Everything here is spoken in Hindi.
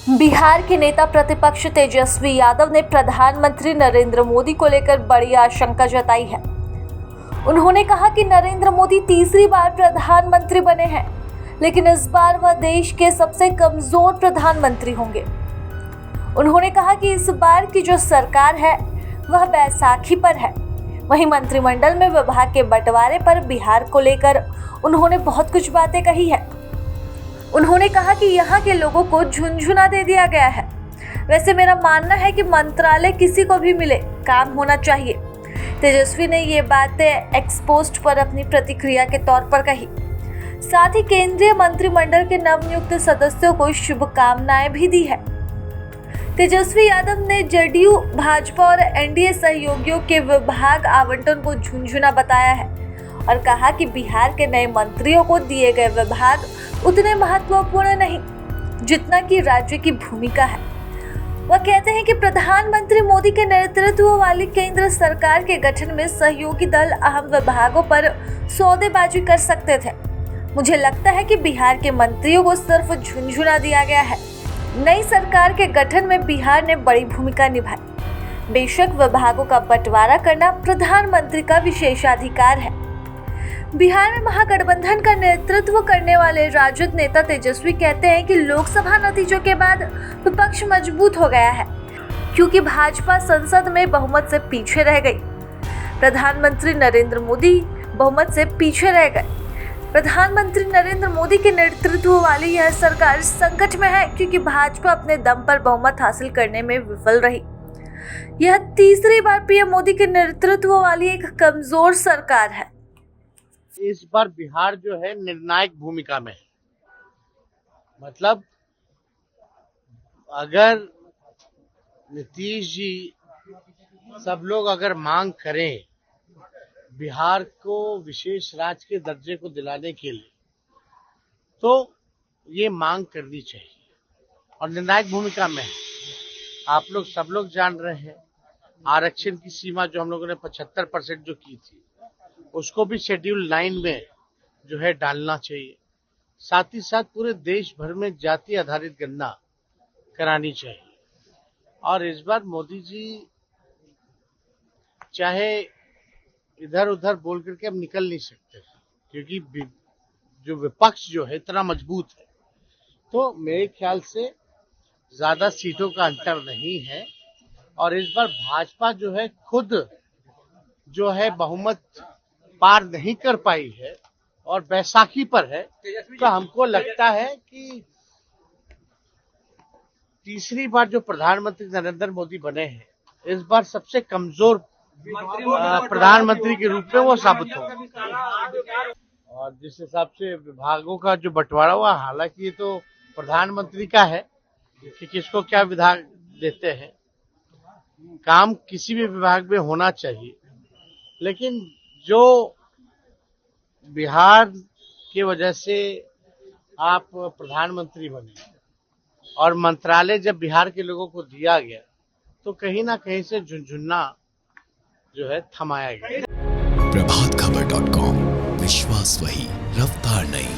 बिहार के नेता प्रतिपक्ष तेजस्वी यादव ने प्रधानमंत्री नरेंद्र मोदी को लेकर बड़ी आशंका जताई है। उन्होंने कहा कि नरेंद्र मोदी तीसरी बार प्रधानमंत्री बने हैं, लेकिन इस बार वह देश के सबसे कमजोर प्रधानमंत्री होंगे। उन्होंने कहा कि इस बार की जो सरकार है वह बैसाखी पर है। वहीं मंत्रिमंडल में विभाग के बंटवारे पर बिहार को लेकर उन्होंने बहुत कुछ बातें कही है। उन्होंने कहा कि यहाँ के लोगों को झुनझुना दे दिया गया है। वैसे मेरा मानना है कि मंत्रालय किसी को भी मिले, काम होना चाहिए। तेजस्वी ने ये बातें एक्सपोस्ट पर अपनी प्रतिक्रिया के तौर पर कही। साथ ही केंद्रीय मंत्रिमंडल के नवनियुक्त सदस्यों को शुभकामनाएं भी दी है। तेजस्वी यादव ने जेडीयू, भाजपा और एनडीए सहयोगियों के विभाग आवंटन को झुनझुना बताया है और कहा कि बिहार के नए मंत्रियों को दिए गए विभाग उतने महत्वपूर्ण नहीं जितना कि राज्य की भूमिका है। वह कहते हैं कि प्रधानमंत्री मोदी के नेतृत्व वाली केंद्र सरकार के गठन में सहयोगी दल अहम विभागों पर सौदेबाजी कर सकते थे। मुझे लगता है कि बिहार के मंत्रियों को सिर्फ झुनझुना दिया गया है। नई सरकार के गठन में बिहार ने बड़ी भूमिका निभाई। बेशक विभागों का बंटवारा करना प्रधानमंत्री का विशेषाधिकार है। बिहार में महागठबंधन का नेतृत्व करने वाले राजद नेता तेजस्वी कहते हैं कि लोकसभा नतीजों के बाद विपक्ष मजबूत हो गया है, क्योंकि भाजपा संसद में बहुमत से पीछे रह गई। प्रधानमंत्री नरेंद्र मोदी बहुमत से पीछे रह गए। प्रधानमंत्री नरेंद्र मोदी के नेतृत्व वाली यह सरकार संकट में है, क्योंकि भाजपा अपने दम पर बहुमत हासिल करने में विफल रही। यह तीसरी बार पीएम मोदी के नेतृत्व वाली एक कमजोर सरकार है। इस बार बिहार जो है निर्णायक भूमिका में है। मतलब अगर नीतीश जी सब लोग अगर मांग करें बिहार को विशेष राज्य के दर्जे को दिलाने के लिए, तो ये मांग करनी चाहिए और निर्णायक भूमिका में है। आप लोग सब लोग जान रहे हैं आरक्षण की सीमा जो हम लोगों ने 75% जो की थी उसको भी शेड्यूल 9 में जो है डालना चाहिए। साथ ही साथ पूरे देश भर में जाति आधारित गणना करानी चाहिए। और इस बार मोदी जी चाहे इधर उधर बोल करके अब निकल नहीं सकते, क्योंकि जो विपक्ष जो है इतना मजबूत है, तो मेरे ख्याल से ज्यादा सीटों का अंतर नहीं है। और इस बार भाजपा जो है खुद जो है बहुमत पार नहीं कर पाई है और बैसाखी पर है, तो हमको लगता है कि तीसरी बार जो प्रधानमंत्री नरेंद्र मोदी बने हैं, इस बार सबसे कमजोर प्रधानमंत्री के रूप में वो साबित हो। और जिस हिसाब से विभागों का जो बंटवारा हुआ, हालांकि ये तो प्रधानमंत्री का है कि किसको क्या विभाग देते हैं। काम किसी भी विभाग में होना चाहिए, लेकिन जो बिहार की वजह से आप प्रधानमंत्री बने और मंत्रालय जब बिहार के लोगों को दिया गया, तो कहीं ना कहीं से झुनझुना जो है थमाया गया। प्रभातखबर.com, विश्वास वही, रफ्तार नहीं।